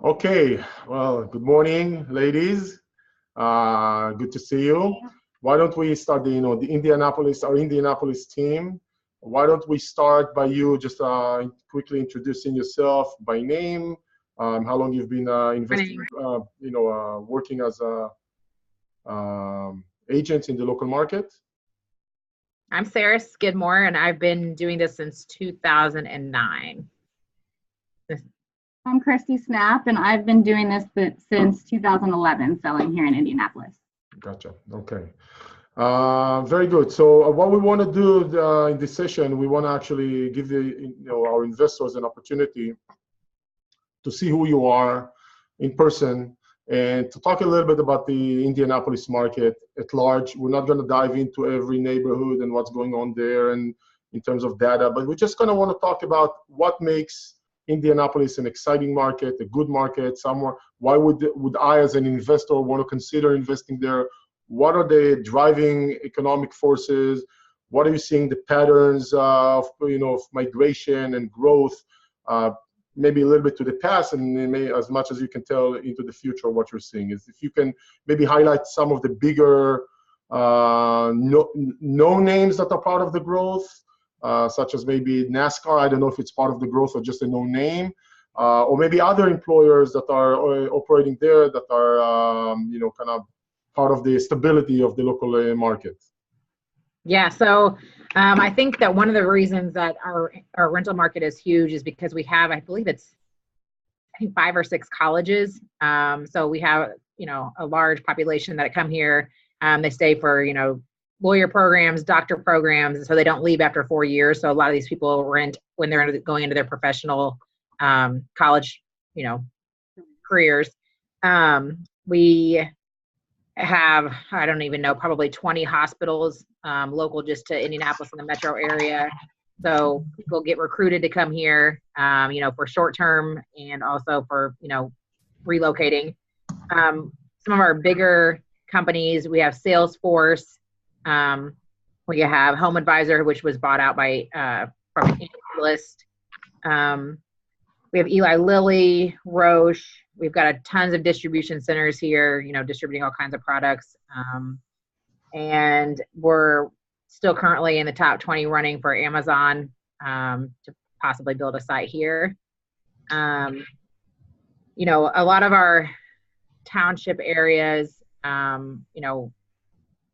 Okay, well, good morning, ladies. Good to see you. Why don't we start our Indianapolis team? Why don't we start by you just quickly introducing yourself by name, how long you've been working as a agent in the local market? I'm Sarah Skidmore, and I've been doing this since 2009. I'm Christy Snap, and I've been doing this since 2011, selling here in Indianapolis. Gotcha. Okay. Very good. So what we want to do in this session, we want to actually give our investors an opportunity to see who you are in person and to talk a little bit about the Indianapolis market at large. We're not going to dive into every neighborhood and what's going on there and in terms of data, but we're just going to want to talk about what makes Indianapolis an exciting market, a good market, somewhere. Why would I as an investor want to consider investing there? What are the driving economic forces? What are you seeing the patterns of migration and growth? Maybe a little bit to the past, and maybe as much as you can tell into the future what you're seeing. Is if you can maybe highlight some of the bigger no names that are part of the growth, such as maybe NASCAR. I don't know if it's part of the growth or just a no name, or maybe other employers that are operating there that are kind of part of the stability of the local market. Yeah, so I think that one of the reasons that our rental market is huge is because we have, I think 5 or 6 colleges. So we have, a large population that come here. They stay for, lawyer programs, doctor programs, so they don't leave after 4 years. So a lot of these people rent when they're going into their professional college, careers. We have, I don't even know, probably 20 hospitals local just to Indianapolis in the metro area. So people get recruited to come here, for short term and also for, relocating. Some of our bigger companies, we have Salesforce. We have Home Advisor, which was bought out by from List. We have Eli Lilly, Roche. We've got tons of distribution centers here, distributing all kinds of products. And we're still currently in the top 20 running for Amazon to possibly build a site here. A lot of our township areas,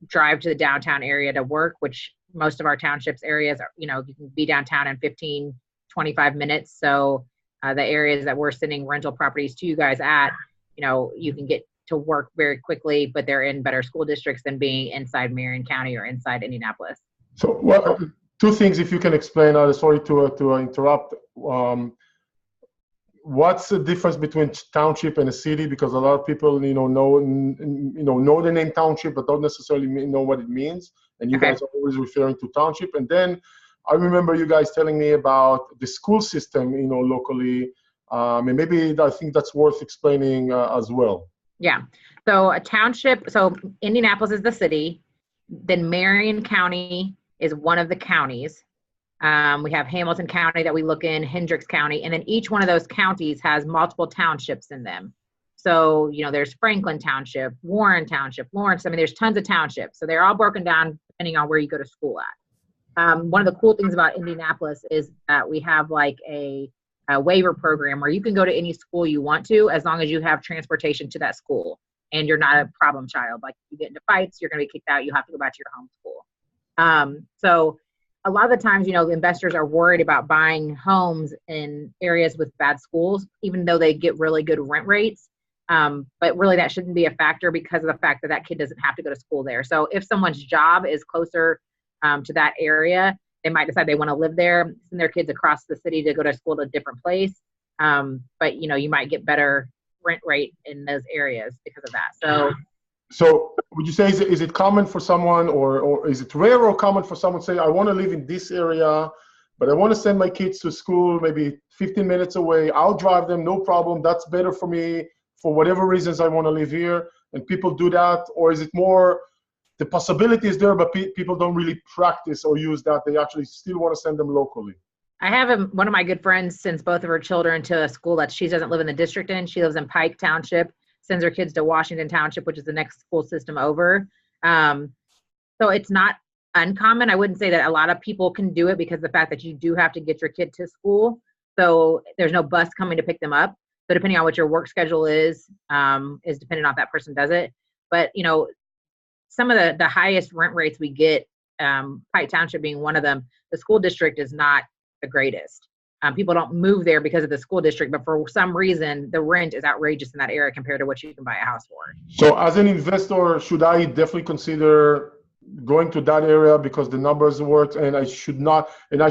drive to the downtown area to work, which most of our townships areas are, you can be downtown in 15, 25 minutes. So the areas that we're sending rental properties to you guys at, you can get to work very quickly, but they're in better school districts than being inside Marion County or inside Indianapolis. So 2 things, if you can explain, sorry to interrupt. What's the difference between township and a city? Because a lot of people, know the name township, but don't necessarily know what it means. And you guys are always referring to township. And then I remember you guys telling me about the school system, locally. And maybe I think that's worth explaining as well. Yeah. So a township, so Indianapolis is the city. Then Marion County is one of the counties. We have Hamilton County that we look in, Hendricks County, and then each one of those counties has multiple townships in them. So, there's Franklin Township, Warren Township, Lawrence. I mean, there's tons of townships. So they're all broken down depending on where you go to school at. One of the cool things about Indianapolis is that we have like a waiver program where you can go to any school you want to, as long as you have transportation to that school and you're not a problem child. Like if you get into fights, you're going to be kicked out. You have to go back to your home school. So a lot of the times, investors are worried about buying homes in areas with bad schools, even though they get really good rent rates. But really that shouldn't be a factor because of the fact that kid doesn't have to go to school there. So if someone's job is closer to that area, they might decide they want to live there, send their kids across the city to go to school to a different place. But, you might get better rent rate in those areas because of that. So would you say, is it common for someone or is it rare or common for someone to say, I want to live in this area, but I want to send my kids to school maybe 15 minutes away. I'll drive them, no problem. That's better for me for whatever reasons I want to live here. And people do that? Or is it more the possibility is there, but people don't really practice or use that? They actually still want to send them locally? I have one of my good friends sends both of her children to a school that she doesn't live in the district in. She lives in Pike Township, sends her kids to Washington Township, which is the next school system over. So it's not uncommon. I wouldn't say that a lot of people can do it because of the fact that you do have to get your kid to school. So there's no bus coming to pick them up. So depending on what your work schedule is dependent on if that person does it. But, you know, some of the highest rent rates we get, Pike Township being one of them, the school district is not the greatest. People don't move there because of the school district, but for some reason, the rent is outrageous in that area compared to what you can buy a house for. So as an investor, should I definitely consider going to that area because the numbers work, and I should not, and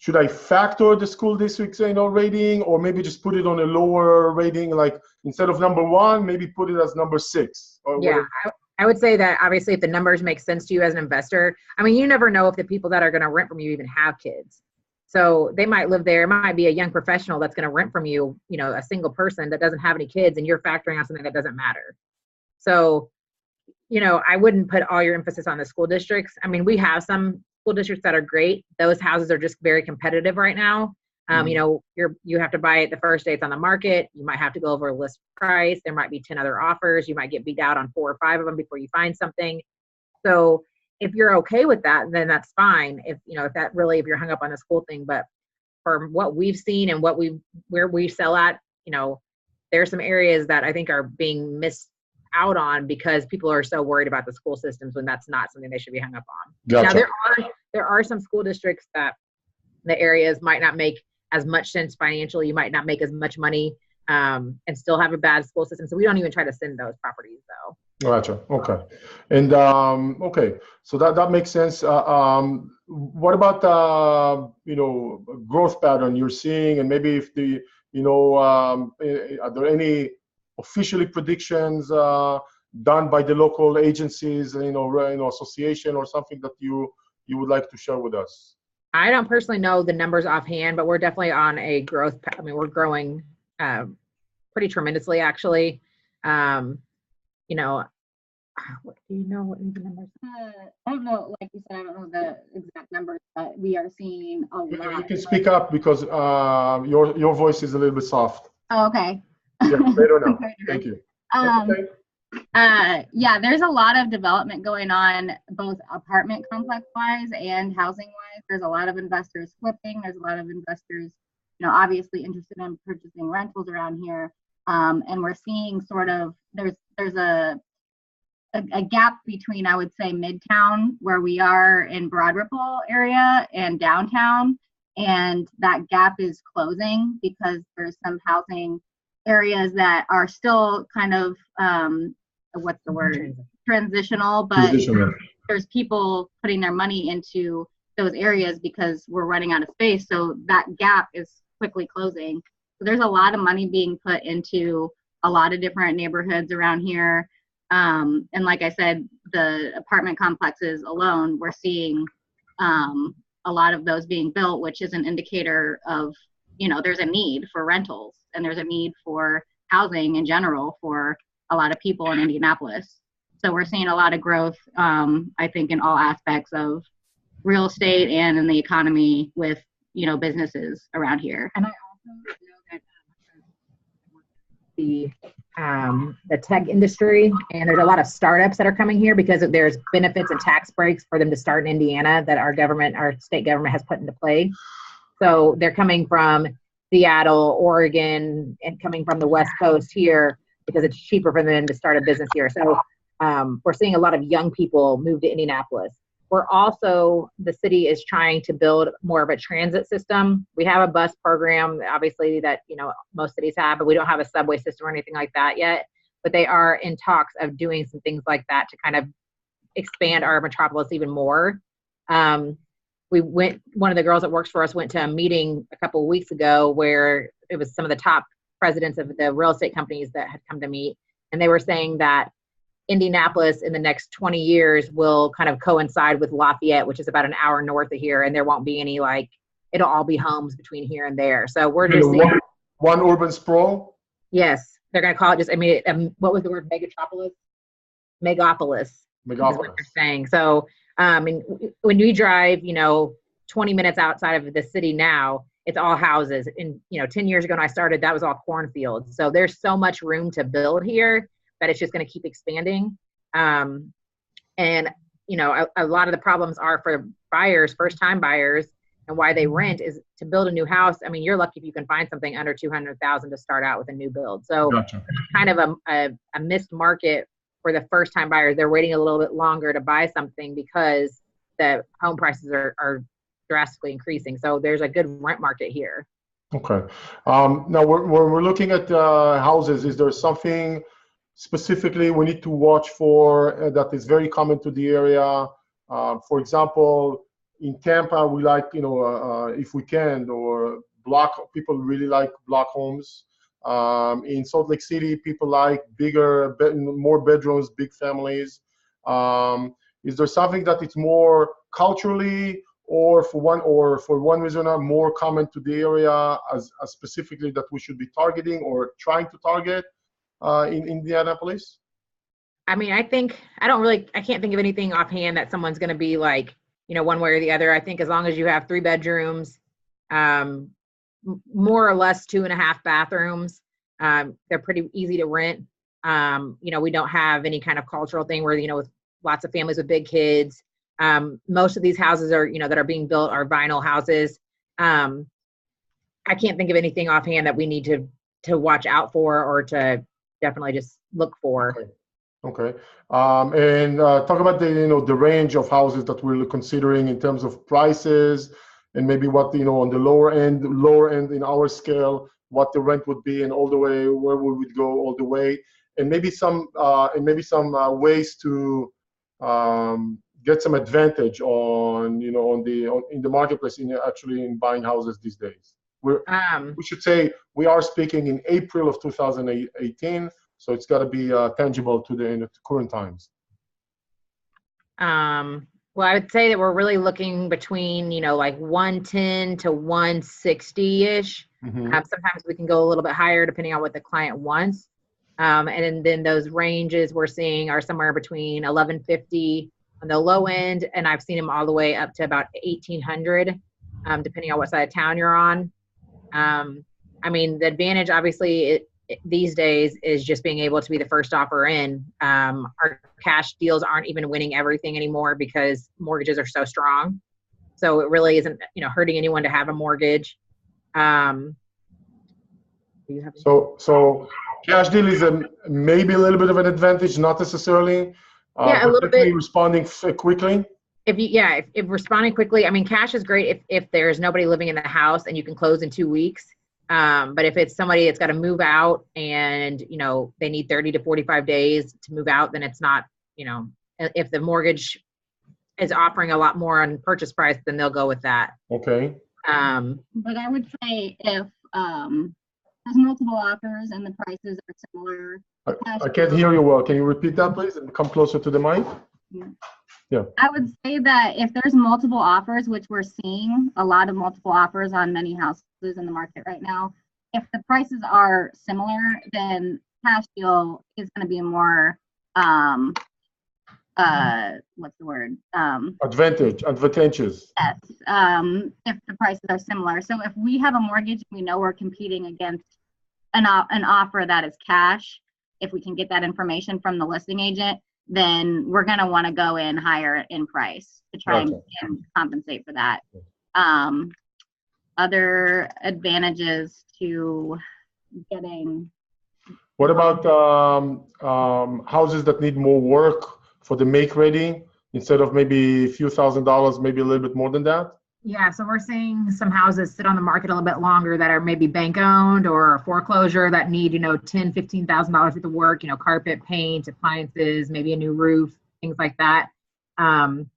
should I factor the school district's rating, or maybe just put it on a lower rating, like instead of number 1, maybe put it as number 6? Or yeah, I would say that obviously if the numbers make sense to you as an investor, I mean, you never know if the people that are going to rent from you even have kids. So they might live there. It might be a young professional that's going to rent from you, you know, a single person that doesn't have any kids, and you're factoring on something that doesn't matter. So, you know, I wouldn't put all your emphasis on the school districts. I mean, we have some school districts that are great. Those houses are just very competitive right now. You know, you have to buy it the first day it's on the market. You might have to go over a list price. There might be 10 other offers. You might get beat out on 4 or 5 of them before you find something. So if you're okay with that, then that's fine. If you're hung up on the school thing, but for what we've seen and where we sell at, you know, there's some areas that I think are being missed out on because people are so worried about the school systems when that's not something they should be hung up on. Gotcha. Now there are some school districts that the areas might not make as much sense financially. You might not make as much money and still have a bad school system. So we don't even try to send those properties though. Gotcha. Okay. And okay, so that makes sense. What about you know, growth pattern you're seeing, and maybe if the, you know, are there any officially predictions done by the local agencies, you know, association or something that you would like to share with us? I don't personally know the numbers offhand, but we're definitely on a growth. I mean, we're growing pretty tremendously, actually. You know, what do you know? What the numbers? I don't know. Like you said, I don't know the exact numbers, but we are seeing a lot. You can speak up because your voice is a little bit soft. Oh, okay. Yeah, better now. Thank you. Okay. Yeah, there's a lot of development going on, both apartment complex wise and housing wise. There's a lot of investors flipping. There's a lot of investors, you know, obviously interested in purchasing rentals around here. And we're seeing sort of there's a gap between, I would say, Midtown, where we are in Broad Ripple area, and downtown, and that gap is closing because there's some housing areas that are still kind of what's the word, transitional, but there's people putting their money into those areas because we're running out of space, so that gap is quickly closing. So there's a lot of money being put into a lot of different neighborhoods around here, and like I said, the apartment complexes alone, we're seeing a lot of those being built, which is an indicator of, you know, there's a need for rentals and there's a need for housing in general for a lot of people in Indianapolis. So we're seeing a lot of growth, I think, in all aspects of real estate and in the economy with, you know, businesses around here. And I also know that the tech industry, and there's a lot of startups that are coming here because there's benefits and tax breaks for them to start in Indiana that our state government has put into play. So they're coming from Seattle, Oregon, and coming from the West Coast here because it's cheaper for them to start a business here. So we're seeing a lot of young people move to Indianapolis. We're also, the city is trying to build more of a transit system. We have a bus program, obviously, that, you know, most cities have, but we don't have a subway system or anything like that yet. But they are in talks of doing some things like that to kind of expand our metropolis even more. One of the girls that works for us went to a meeting a couple of weeks ago where it was some of the top presidents of the real estate companies that had come to meet. And they were saying that Indianapolis in the next 20 years will kind of coincide with Lafayette, which is about an hour north of here. And there won't be any, it'll all be homes between here and there. So we're just seeing one urban sprawl. Yes. They're going to call it just, what was the word? Megatropolis? Megapolis. Is what they're saying. So, when we drive, you know, 20 minutes outside of the city now, it's all houses. And, 10 years ago when I started, that was all cornfields. So there's so much room to build here that it's just going to keep expanding. And, a lot of the problems are for buyers, first-time buyers, and why they rent is to build a new house. I mean, you're lucky if you can find something under $200,000 to start out with a new build. So Gotcha. it's kind of a missed market for the first-time buyers. They're waiting a little bit longer to buy something because the home prices are drastically increasing. So there's a good rent market here. Okay. Now we're looking at houses. Is there something specifically we need to watch for that is very common to the area? For example, in Tampa, we like, if we can, or people really like block homes. In Salt Lake City, people like bigger, more bedrooms, big families. Is there something that it's more culturally or for one reason or more common to the area as specifically that we should be targeting or trying to target in Indianapolis? I mean, I can't think of anything offhand that someone's going to be like, one way or the other. I think as long as you have 3 bedrooms, more or less 2.5 bathrooms, they're pretty easy to rent. We don't have any kind of cultural thing where, with lots of families with big kids. Most of these houses are, that are being built are vinyl houses. I can't think of anything offhand that we need to watch out for or to definitely just look for. Okay. And talk about the range of houses that we're considering in terms of prices and maybe what, on the lower end in our scale, what the rent would be and all the way, where we would go all the way, and maybe some ways to get some advantage in the marketplace in buying houses these days. We should say we are speaking in April of 2018, so it's got to be tangible to the current times. Well, I would say that we're really looking between, like 110 to 160-ish. Mm-hmm. Sometimes we can go a little bit higher depending on what the client wants. And then those ranges we're seeing are somewhere between 1150 on the low end, and I've seen them all the way up to about 1800, depending on what side of town you're on. I mean, the advantage, obviously, these days is just being able to be the first offer in. Our cash deals aren't even winning everything anymore because mortgages are so strong. So it really isn't, hurting anyone to have a mortgage. So cash deal is maybe a little bit of an advantage, not necessarily. Yeah, a little bit. Responding quickly. If responding quickly, I mean, cash is great if there's nobody living in the house and you can close in 2 weeks. But if it's somebody that's got to move out and, they need 30 to 45 days to move out, then it's not, if the mortgage is offering a lot more on purchase price, then they'll go with that. Okay. But I would say if there's multiple offers and the prices are similar. I can't hear you well. Can you repeat that, please, and come closer to the mic? Yeah. I would say that if there's multiple offers, which we're seeing a lot of multiple offers on many houses in the market right now, if the prices are similar, then cash deal is going to be more, what's the word? Advantageous. Yes, if the prices are similar. So if we have a mortgage, we know we're competing against an offer that is cash. If we can get that information from the listing agent, then we're going to want to go in higher in price to try and compensate for that. Other advantages to getting. What about houses that need more work for the make ready instead of maybe a few $1,000s, maybe a little bit more than that? Yeah, so we're seeing some houses sit on the market a little bit longer that are maybe bank owned or foreclosure that need, $10,000, $15,000 worth of work, carpet, paint, appliances, maybe a new roof, things like that. And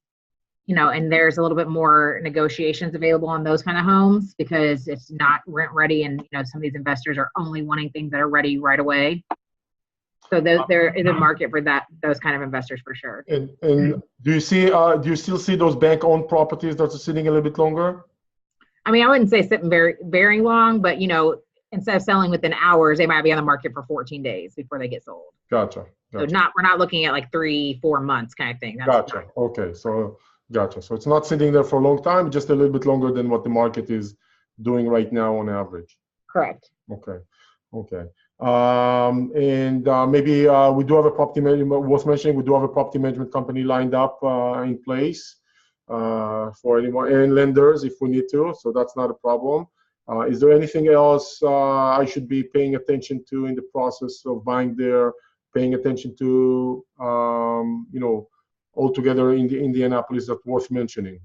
there's a little bit more negotiations available on those kind of homes because it's not rent ready. And, some of these investors are only wanting things that are ready right away. So there is a market for those kind of investors for sure. And do you still see those bank-owned properties that are sitting a little bit longer? I mean, I wouldn't say sitting very, very long, but instead of selling within hours, they might be on the market for 14 days before they get sold. Gotcha. So we're not looking at like 3-4 months kind of thing. Gotcha. Okay, so Gotcha. So it's not sitting there for a long time, just a little bit longer than what the market is doing right now on average. Correct. Okay. Okay. Maybe we do have a property management, worth mentioning, we do have a property management company lined up in place for anyone and lenders if we need to. So that's not a problem. Is there anything else I should be paying attention to in the process of buying there, paying attention to, you know, altogether in the Indianapolis that's worth mentioning?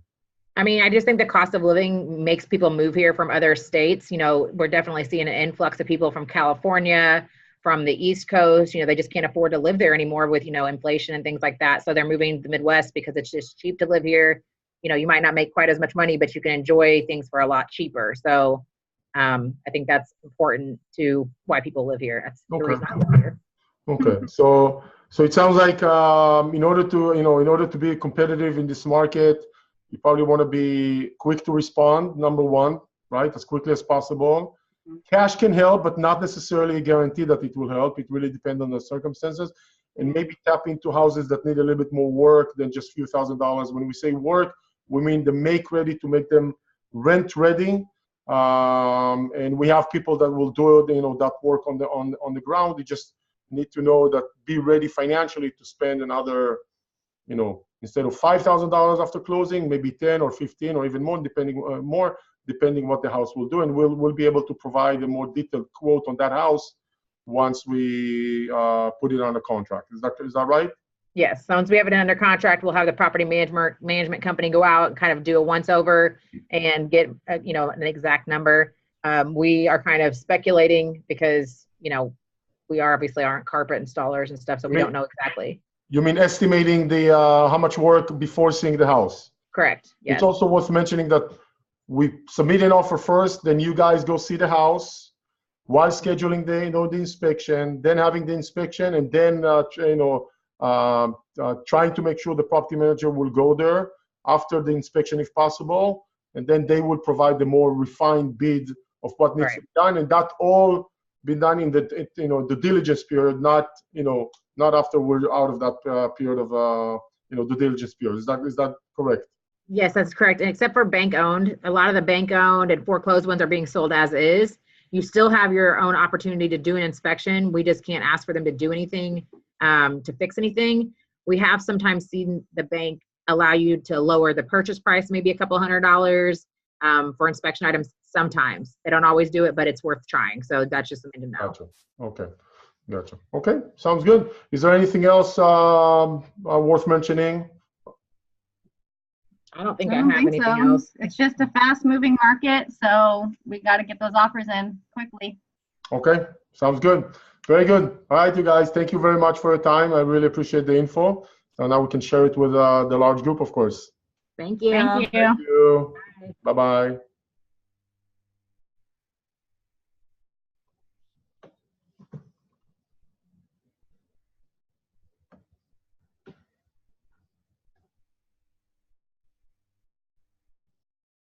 I mean, I just think the cost of living makes people move here from other states. You know, we're definitely seeing an influx of people from California, from the East Coast. You know, they just can't afford to live there anymore with, you know, inflation and things like that. So they're moving to the Midwest because it's just cheap to live here. You know, you might not make quite as much money, but you can enjoy things for a lot cheaper. So I think that's important to why people live here. That's the reason I live here. Okay. So it sounds like in order to be competitive in this market, you probably want to be quick to respond, number one, right? As quickly as possible. Cash can help, but not necessarily a guarantee that it will help. It really depends on the circumstances. And maybe tap into houses that need a little bit more work than just a few $1,000s. When we say work, we mean the make ready, to make them rent ready. And we have people that will do, you know, that work on the ground. They just need to know that, be ready financially to spend another, you know, instead of $5,000 after closing, maybe 10 or 15 or even more, depending what the house will do. And we'll be able to provide a more detailed quote on that house once we put it on a contract. Is that right? Yes. So once we have it under contract, we'll have the property management company go out and kind of do a once over and get you know, an exact number. We are kind of speculating because, you know, we obviously aren't carpet installers and stuff, so we don't know exactly. You mean estimating the how much work before seeing the house? Correct. Yes. It's also worth mentioning that we submit an offer first, then you guys go see the house while scheduling the inspection, then having the inspection, and then trying to make sure the property manager will go there after the inspection if possible, and then they will provide the more refined bid of what needs to be done, and that all be done in the the diligence period, not after we're out of that period of the diligence period. Is that correct? Yes, that's correct. And except for bank owned, a lot of the bank owned and foreclosed ones are being sold as is. You still have your own opportunity to do an inspection. We just can't ask for them to do anything to fix anything. We have sometimes seen the bank allow you to lower the purchase price, maybe a couple $100 for inspection items. Sometimes they don't always do it, but it's worth trying. So that's just something to know. Gotcha. Okay. Gotcha. Okay. Sounds good. Is there anything else worth mentioning? I don't think I have anything else. It's just a fast moving market. So we got to get those offers in quickly. Okay. Sounds good. Very good. All right, you guys. Thank you very much for your time. I really appreciate the info. And now we can share it with the large group, of course. Thank you. Thank you. Thank you. Bye-bye.